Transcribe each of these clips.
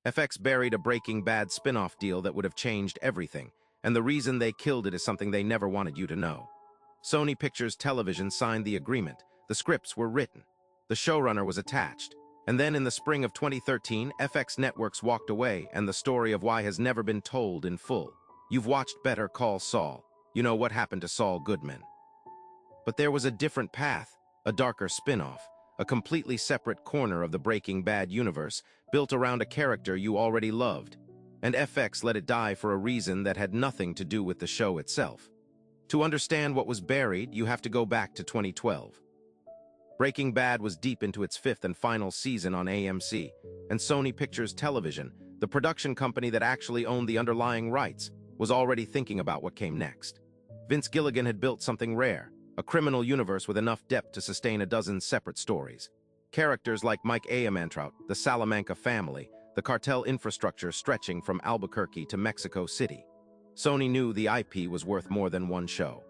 FX buried a Breaking Bad spin-off deal that would have changed everything, and the reason they killed it is something they never wanted you to know. Sony Pictures Television signed the agreement, the scripts were written, the showrunner was attached, and then in the spring of 2013, FX Networks walked away, and the story of why has never been told in full. You've watched Better Call Saul. You know what happened to Saul Goodman. But there was a different path, a darker spin-off, a completely separate corner of the Breaking Bad universe built around a character you already loved. And FX let it die for a reason that had nothing to do with the show itself. To understand what was buried, you have to go back to 2012. Breaking Bad was deep into its fifth and final season on AMC, and Sony Pictures Television, the production company that actually owned the underlying rights, was already thinking about what came next. Vince Gilligan had built something rare, a criminal universe with enough depth to sustain a dozen separate stories. Characters like Mike Ehrmantraut, the Salamanca family, the cartel infrastructure stretching from Albuquerque to Mexico City. Sony knew the IP was worth more than one show.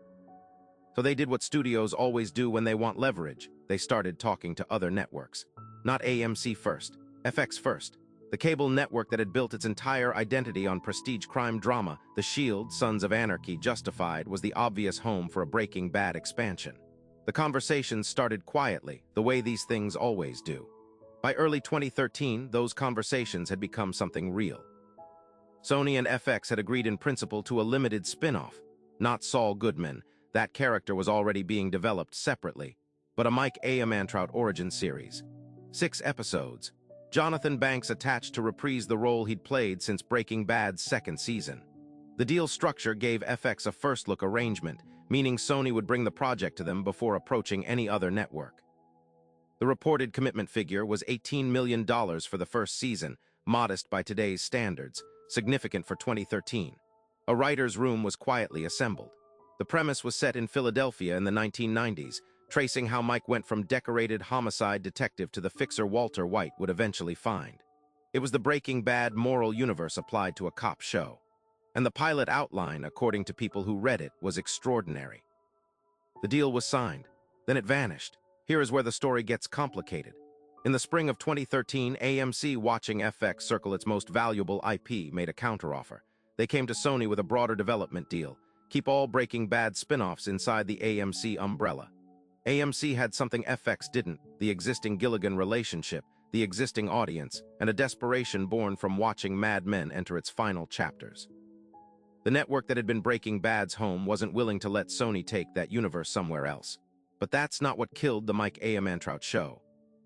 So they did what studios always do when they want leverage. They started talking to other networks. Not AMC first, FX first. The cable network that had built its entire identity on prestige crime drama, The Shield, Sons of Anarchy, Justified, was the obvious home for a Breaking Bad expansion. The conversations started quietly, the way these things always do. By early 2013, those conversations had become something real. Sony and FX had agreed in principle to a limited spin-off. Not Saul Goodman, that character was already being developed separately, but a Mike Ehrmantraut origin series. 6 episodes. Jonathan Banks attached to reprise the role he'd played since Breaking Bad's second season. The deal structure gave FX a first-look arrangement, meaning Sony would bring the project to them before approaching any other network. The reported commitment figure was $18 million for the first season, modest by today's standards, significant for 2013. A writer's room was quietly assembled. The premise was set in Philadelphia in the 1990s, tracing how Mike went from decorated homicide detective to the fixer Walter White would eventually find. It was the Breaking Bad moral universe applied to a cop show. And the pilot outline, according to people who read it, was extraordinary. The deal was signed. Then it vanished. Here is where the story gets complicated. In the spring of 2013, AMC, watching FX circle its most valuable IP, made a counteroffer. They came to Sony with a broader development deal. Keep all Breaking Bad spin-offs inside the AMC umbrella. AMC had something FX didn't, the existing Gilligan relationship, the existing audience, and a desperation born from watching Mad Men enter its final chapters. The network that had been Breaking Bad's home wasn't willing to let Sony take that universe somewhere else. But that's not what killed the Mike Ehrmantraut show.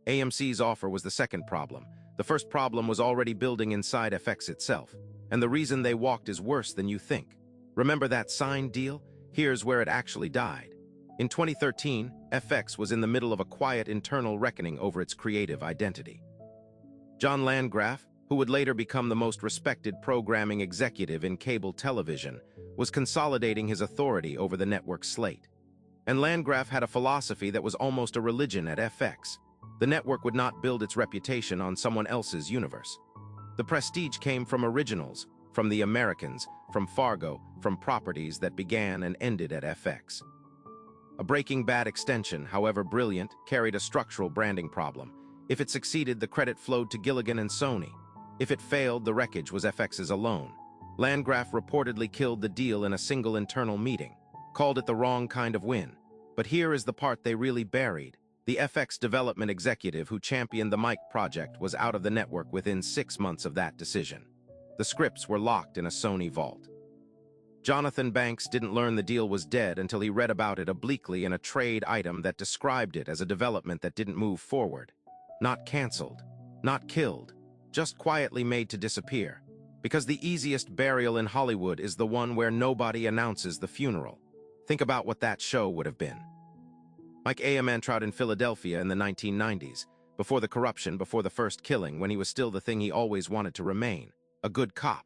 AMC's offer was the second problem. The first problem was already building inside FX itself, and the reason they walked is worse than you think. Remember that signed deal? Here's where it actually died. In 2013, FX was in the middle of a quiet internal reckoning over its creative identity. John Landgraf, who would later become the most respected programming executive in cable television, was consolidating his authority over the network's slate. And Landgraf had a philosophy that was almost a religion at FX. The network would not build its reputation on someone else's universe. The prestige came from originals, from the Americans, from Fargo, from properties that began and ended at FX. A Breaking Bad extension, however brilliant, carried a structural branding problem. If it succeeded, the credit flowed to Gilligan and Sony. If it failed, the wreckage was FX's alone. Landgraf reportedly killed the deal in a single internal meeting, called it the wrong kind of win. But here is the part they really buried. The FX development executive who championed the Mike project was out of the network within 6 months of that decision. The scripts were locked in a Sony vault. Jonathan Banks didn't learn the deal was dead until he read about it obliquely in a trade item that described it as a development that didn't move forward. Not canceled, not killed, just quietly made to disappear. Because the easiest burial in Hollywood is the one where nobody announces the funeral. Think about what that show would have been. Mike Ehrmantraut in Philadelphia in the 1990s, before the corruption, before the first killing, when he was still the thing he always wanted to remain, a good cop.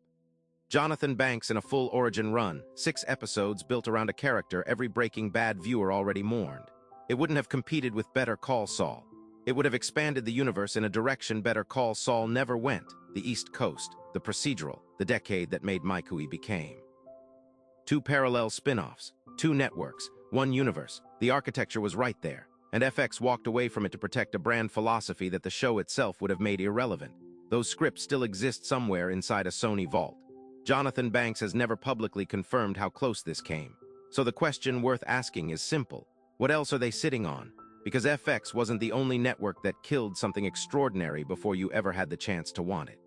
Jonathan Banks in a full origin run, 6 episodes built around a character every Breaking Bad viewer already mourned. It wouldn't have competed with Better Call Saul. It would have expanded the universe in a direction Better Call Saul never went, the East Coast, the procedural, the decade that made Mike who he became. 2 parallel spin-offs, 2 networks, 1 universe. The architecture was right there, and FX walked away from it to protect a brand philosophy that the show itself would have made irrelevant. Those scripts still exist somewhere inside a Sony vault. Jonathan Banks has never publicly confirmed how close this came. So the question worth asking is simple. What else are they sitting on? Because FX wasn't the only network that killed something extraordinary before you ever had the chance to want it.